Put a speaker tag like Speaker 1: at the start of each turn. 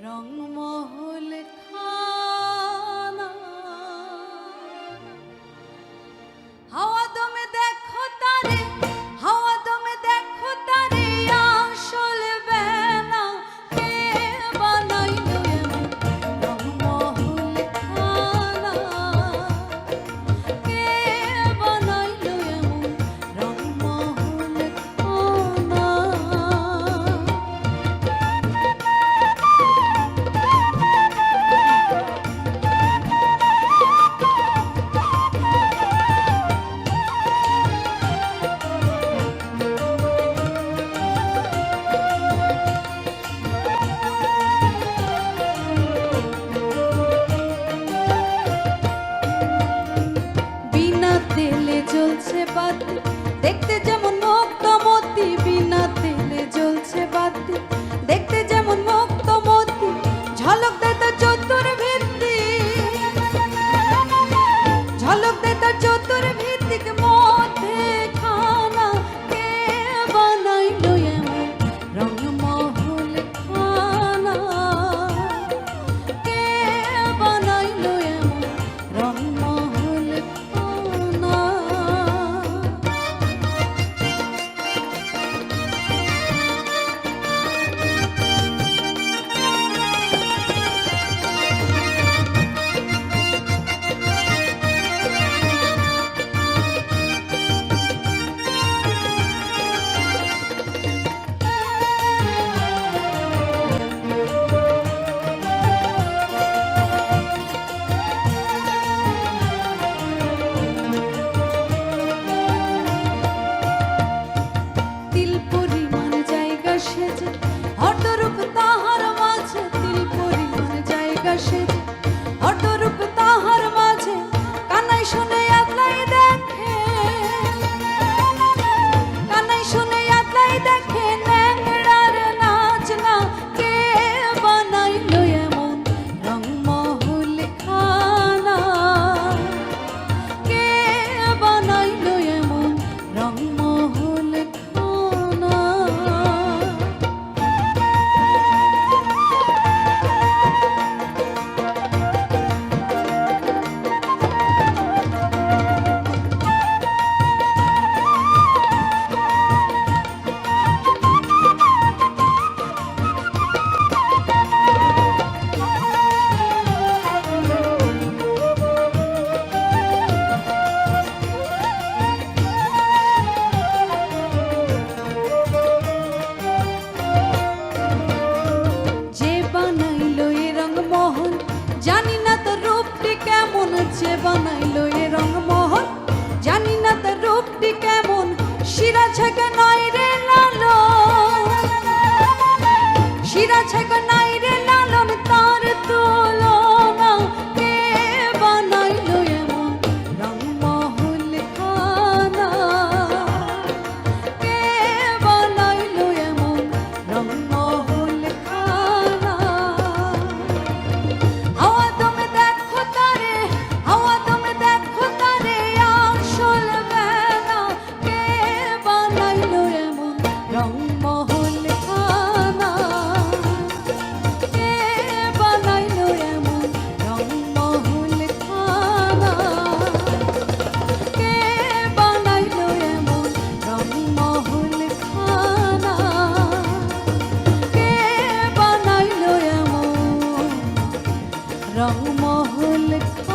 Speaker 1: রংমহল খানা হাওয়া দমে দেখো তারে, হাওয়া দমে দেখো তারে, আসল বেলা কে বানাইলো এমন রংমহল খানা, কে বানাইলো এমন রংমহল খানা। তেলে জ্বলছে বাতি, দেখতে যেমন মুক্তমতি, বিনা তেলে জ্বলছে বাতি, দেখতে যেমন মুক্তমতি, ঝলক দেয় তার চতুর্ভিত্তি, ঝলক দেয় তার চতুর্ভিত্তিক মধ্যে খানা, কে বানাইলো এমন রংমহল খানা, কে বানাইলো এমন রংমহল খানা। অটরূপ তাহার মাঝে, তিল পরিমাণ জায়গা সেজে, অটরূপ তাহার মাঝে, কানাই শুনে আদলাই দেখে, কানাই শুনে আদলাই দেখে, ন্যাংড়ার নাচ না, কে বানাইলো এমন রংমহল খানা, কে বানাইলো এমন রংমহল খানা। জানি না তার রূপটি কেমন, যে বানাইলো এ রংমহল, জানি না তার রূপটি কেমন, শিরা ছেঁকে নাই রে লালন, শিরা ছেঁকে নাই রে লালন, তার তুলনা, কে বানাইলো এমন রংমহল খানা, কে বানাইলো এমন রংমহল খানা। হাওয়া দমে দেখো তারে, হাওয়া দমে দেখো তারে, আসল বেলা কে বানাইলো এমন রংমহল খানা, কে বানাইলো এমন রংমহল খানা, কে বানাইলো এমন রংমহল খানা, কে বানাইলো এমন রংমহল খানা।